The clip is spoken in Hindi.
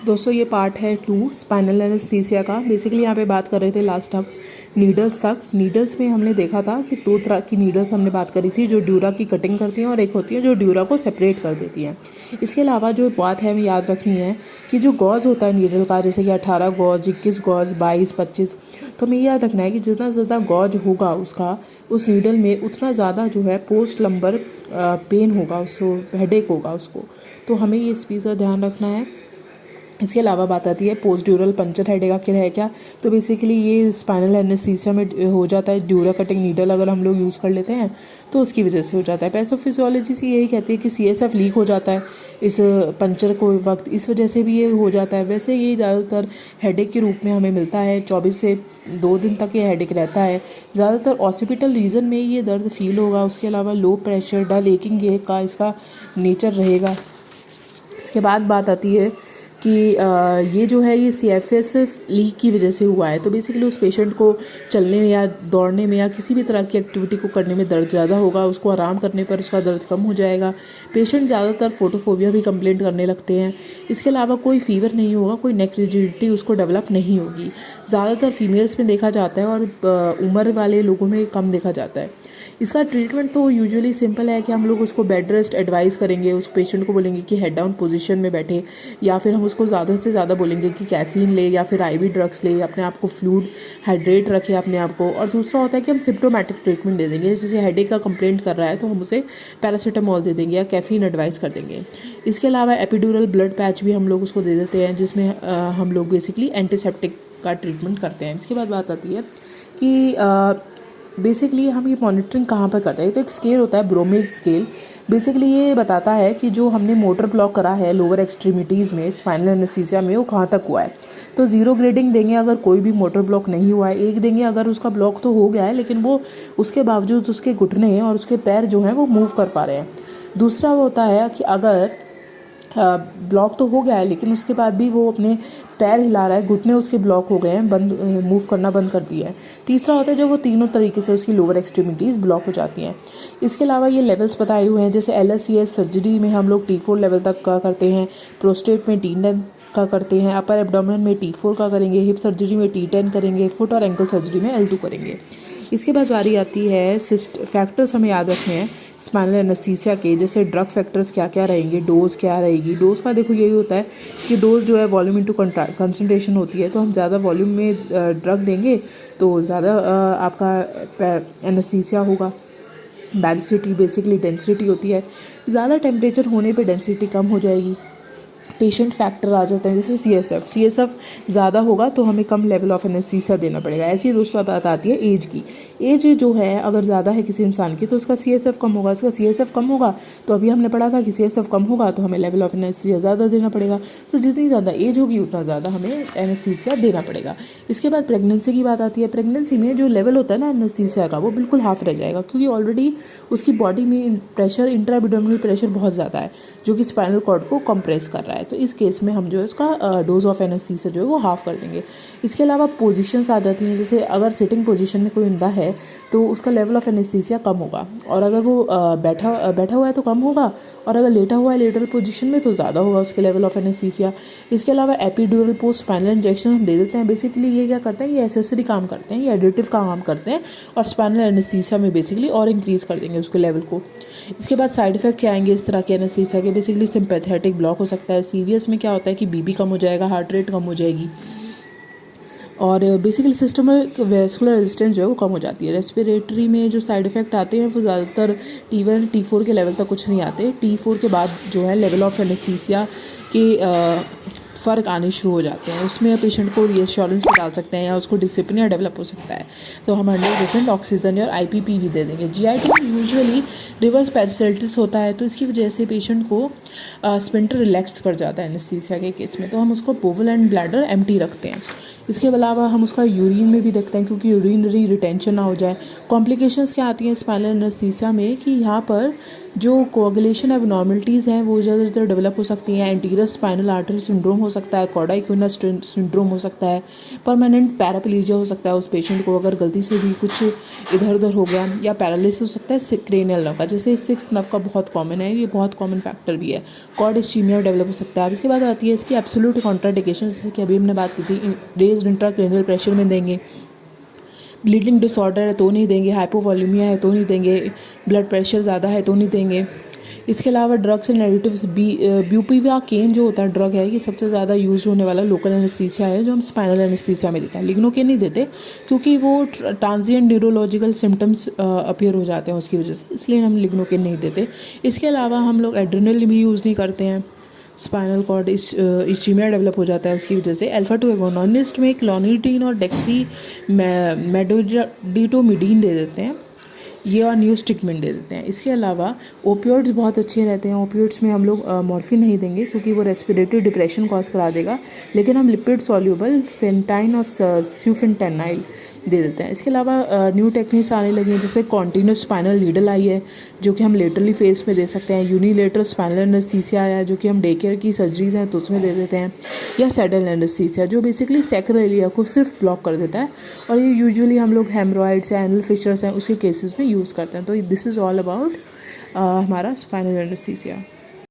दोस्तों ये पार्ट है 2 स्पाइनल एनेस्थीसिया का। बेसिकली यहाँ पे बात कर रहे थे लास्ट हम नीडल्स तक। नीडल्स में हमने देखा था कि 2 तरह की नीडल्स हमने बात करी थी, जो ड्यूरा की कटिंग करती हैं और एक होती है जो ड्यूरा को सेपरेट कर देती हैं। इसके अलावा जो बात है हमें याद रखनी है कि जो गॉज होता है नीडल का, जैसे कि 18 गॉज, 21 गॉज, 22, 25, तो हमें याद रखना है कि जितना ज़्यादा गॉज होगा उसका उस नीडल में, उतना ज़्यादा जो है पोस्ट लंबर पेन होगा, उसको हेडेक होगा उसको। तो हमें ये इस चीज़ का ध्यान रखना है। इसके अलावा बात आती है पोस्ट ड्यूरल पंचर हेडेक आखिर है क्या। तो बेसिकली ये स्पाइनल एनेस्थीसिया में हो जाता है। ड्यूरा कटिंग नीडल अगर हम लोग यूज़ कर लेते हैं तो उसकी वजह से हो जाता है। पैथोफिजियोलॉजी से यही कहती है कि CSF लीक हो जाता है इस पंचर को वक्त, इस वजह से भी ये हो जाता है। वैसे ये ज़्यादातर हेडेक के रूप में हमें मिलता है। 24 से 2 दिन तक ये हेडेक रहता है। ज़्यादातर ऑसिपिटल रीजन में ये दर्द फील होगा। उसके अलावा लो प्रेशर डल एकिंग ये का इसका नेचर रहेगा। इसके बाद बात आती है कि ये जो है ये CFS लीक की वजह से हुआ है। तो बेसिकली उस पेशेंट को चलने में या दौड़ने में या किसी भी तरह की एक्टिविटी को करने में दर्द ज़्यादा होगा। उसको आराम करने पर उसका दर्द कम हो जाएगा। पेशेंट ज़्यादातर फोटोफोबिया भी कंप्लेंट करने लगते हैं। इसके अलावा कोई फीवर नहीं होगा, कोई नेक रिजिडिटी उसको डेवलप नहीं होगी। ज़्यादातर फीमेल्स में देखा जाता है और उम्र वाले लोगों में कम देखा जाता है। इसका ट्रीटमेंट तो यूजुअली सिंपल है कि हम लोग उसको बेड रेस्ट एडवाइस करेंगे। उस पेशेंट को बोलेंगे कि हेड डाउन पोजीशन में बैठे, या फिर हम उसको ज़्यादा से ज़्यादा बोलेंगे कि कैफ़ीन ले या फिर IV ड्रग्स ले, अपने आप को फ्लूइड हाइड्रेट रखे अपने आप को। और दूसरा होता है कि हम सिम्प्टोमेटिक ट्रीटमेंट दे देंगे। जैसे हेडेक का कंप्लेंट कर रहा है तो हम उसे पैरासीटामोल दे देंगे या कैफ़ीन एडवाइस कर देंगे। इसके अलावा एपिड्यूरल ब्लड पैच भी हम लोग उसको दे देते हैं, जिसमें हम लोग बेसिकली एंटीसेप्टिक का ट्रीटमेंट करते हैं। इसके बाद बात आती है कि बेसिकली हम ये मॉनिटरिंग कहाँ पर करते हैं। तो एक स्केल होता है ब्रोमिक स्केल। बेसिकली ये बताता है कि जो हमने मोटर ब्लॉक करा है लोअर एक्सट्रीमिटीज़ में स्पाइनल एनेस्थीसिया में, वो कहाँ तक हुआ है। तो 0 ग्रेडिंग देंगे अगर कोई भी मोटर ब्लॉक नहीं हुआ है। 1 देंगे अगर उसका ब्लॉक तो हो गया है लेकिन वो उसके बावजूद उसके घुटने और उसके पैर जो हैं वो मूव कर पा रहे हैं। दूसरा वो होता है कि अगर ब्लॉक तो हो गया है लेकिन उसके बाद भी वो अपने पैर हिला रहा है, घुटने उसके ब्लॉक हो गए हैं, बंद मूव करना बंद कर दिया है। तीसरा होता है जब वो तीनों तरीके से उसकी लोअर एक्सट्रीमिटीज़ ब्लॉक हो जाती हैं। इसके अलावा ये लेवल्स बताए हुए हैं, जैसे LSCS सर्जरी में हम लोग T4 लेवल तक का करते हैं, प्रोस्टेट में T10 का करते हैं, अपर एब्डोमेन में T4 का करेंगे, हिप सर्जरी में T10 करेंगे, फुट और एंकल सर्जरी में L2 करेंगे। इसके बाद बारी आती है फैक्टर्स हमें याद रखने हैं स्पाइनल एनेस्थीसिया के। जैसे ड्रग फैक्टर्स क्या क्या रहेंगे, डोज क्या रहेगी। डोज का देखो यही होता है कि डोज जो है वॉल्यूम इनटू कंसंट्रेशन होती है। तो हम ज़्यादा वॉल्यूम में ड्रग देंगे तो ज़्यादा आपका एनेस्थीसिया होगा। डेंसिटी बेसिकली डेंसिटी होती है, ज़्यादा टेम्परेचर होने पे डेंसिटी कम हो जाएगी। पेशेंट फैक्टर आ जाते हैं, जैसे CSF ज़्यादा होगा तो हमें कम लेवल ऑफ एनेस्थीसिया देना पड़ेगा। ऐसी ही दोस्तों बात आती है एज की। एज जो है अगर ज़्यादा है किसी इंसान की तो उसका CSF कम होगा। उसका CSF कम होगा तो अभी हमने पढ़ा था कि CSF कम होगा तो हमें लेवल ऑफ एनेस्थीसिया ज़्यादा देना पड़ेगा। तो जितनी ज़्यादा एज होगी उतना ज़्यादा हमें एनेस्थीसिया देना पड़ेगा। इसके बाद प्रेगनेंसी की बात आती है। प्रेगनेंसी में जो लेवल होता है ना एनेस्थीसिया का, वो बिल्कुल हाफ रह जाएगा, क्योंकि ऑलरेडी उसकी बॉडी में प्रेशर, इंट्रा एब्डोमिनल प्रेशर बहुत ज़्यादा है जो कि स्पाइनल कॉर्ड को कंप्रेस कर रहा है। तो इस केस में हम जो है उसका डोज ऑफ एनेस्थीसिया जो है वो हाफ कर देंगे। इसके अलावा पोजीशंस आ जाती हैं, जैसे अगर सिटिंग पोजीशन में कोई बंदा है तो उसका लेवल ऑफ एनेस्थीसिया कम होगा, और अगर वो बैठा हुआ है तो कम होगा, और अगर लेटा हुआ है लेटरल पोजीशन में तो ज़्यादा होगा उसके लेवल ऑफ एनेस्थीसिया। इसके अलावा एपिड्यूरल पोस्ट स्पाइनल इंजेक्शन हम दे देते हैं। बेसिकली ये क्या करते हैं, ये एसेसरी काम करते हैं, ये एडिटिव का काम करते हैं और स्पाइनल एनेस्थीसिया में बेसिकली और इंक्रीज़ कर देंगे उसके लेवल को। इसके बाद साइड इफेक्ट क्या आएंगे इस तरह के एनेस्थीसिया के। बेसिकली सिंपैथेटिक ब्लॉक हो सकता है। सीवियस में क्या होता है कि BB कम हो जाएगा, हार्ट रेट कम हो जाएगी, और बेसिकली सिस्टमिक वेस्कुलर रेजिस्टेंस जो है वो कम हो जाती है। रेस्पिरेटरी में जो साइड इफ़ेक्ट आते हैं वो ज़्यादातर T1 T4 के लेवल तक कुछ नहीं आते। T4 के बाद जो है लेवल ऑफ एनेस्थीसिया के फ़र्क आने शुरू हो जाते हैं। उसमें पेशेंट को रीअश्योरेंस भी डाल सकते हैं या उसको डिसिप्लिन डेवलप हो सकता है। तो हम 100% ऑक्सीजन और IPP भी दे देंगे। GIT में यूजुअली रिवर्स पेरिसेल्टिस होता है, तो इसकी वजह से पेशेंट को स्पिंटर रिलैक्स कर जाता है एनेस्थीसिया के केस में। तो हम उसको बोवल एंड ब्लैडर एम्प्टी रखते हैं। इसके अलावा हम उसका यूरिन में भी देखते हैं, क्योंकि यूरिनरी रिटेंशन ना हो जाए। कॉम्प्लिकेशंस क्या आती हैं स्पाइनल एनेस्थीसिया में कि यहाँ पर जो कोagulation एबनॉर्मलिटीज़ हैं वो ज़्यादातर डेवलप हो सकती हैं। एंटीरियर स्पाइनल आर्टरी सिंड्रोम हो सकता है, कॉर्डा इक्विनस सिंड्रोम हो सकता है, परमानेंट पैराप्लीजिया हो सकता है उस पेशेंट को अगर गलती से भी कुछ इधर उधर हो गया, या पैरालिसिस हो सकता है क्रेनियल नर्व का, जैसे सिक्स्थ नर्व का बहुत कॉमन है, ये बहुत कॉमन फैक्टर भी है। कॉर्ड इस्चीमिया डेवलप हो सकता है। अब इसके बाद आती है इसकी एब्सोल्यूट कॉन्ट्राइंडिकेशन, जैसे कि अभी हमने बात की थी, रेज्ड इंट्राक्रेनियल प्रेशर में देंगे, ब्लीडिंग डिसऑर्डर है तो नहीं देंगे, हाइपोवॉल्यूमिया है तो नहीं देंगे, ब्लड प्रेशर ज़्यादा है तो नहीं देंगे। इसके अलावा ड्रग्स एंड एडिटिव्स, ब्यूपीवाकेन जो होता है ड्रग है, ये सबसे ज़्यादा यूज होने वाला लोकल एनेस्थीसिया है जो हम स्पाइनल एनेस्थीसिया में देते हैं। लिग्नोकेन नहीं देते क्योंकि वो ट्रांजिएंट न्यूरोलॉजिकल सिम्टम्स अपीयर हो जाते हैं उसकी वजह से, इसलिए हम लिग्नोकेन नहीं देते। इसके अलावा हम लोग एड्रेनल भी यूज़ नहीं करते हैं। स्पाइनल कॉर्ड इस्चीमिया डेवलप हो जाता है उसकी वजह से। अल्फा 2 एगोनिस्ट में क्लोनिडीन और डेक्सी मेडोडिटोमिडीन दे देते हैं ये, और न्यू स्टिकमिन दे देते हैं। इसके अलावा ओपियोइड्स बहुत अच्छे रहते हैं। ओपियोइड्स में हम लोग मॉर्फिन नहीं देंगे क्योंकि वो रेस्पिरेटरी डिप्रेशन कॉज करा देगा, लेकिन हम लिपिड सॉल्यूबल फेंटाइन और स्यूफेंटेनाइल दे देते हैं। इसके अलावा न्यू टेक्निक्स आने लगी हैं, जैसे कॉन्टिन्यूस स्पाइनल नीडल आई है जो कि हम लेटरली फेस में दे सकते हैं। यूनिलेटरल स्पाइनल एनेस्थीसिया आया है जो कि हम डे केयर की सर्जरीज हैं तो उसमें दे देते हैं, या सैडल एनेस्थीसिया जो बेसिकली सैक्रल एरिया को सिर्फ ब्लॉक कर देता है, और ये यूजुअली हम लोग हेमरॉइड्स या एनल फिशर्स हैं उसके केसेस में यूज़ करते हैं। तो दिस इज़ ऑल अबाउट हमारा स्पाइनल एनेस्थीसिया।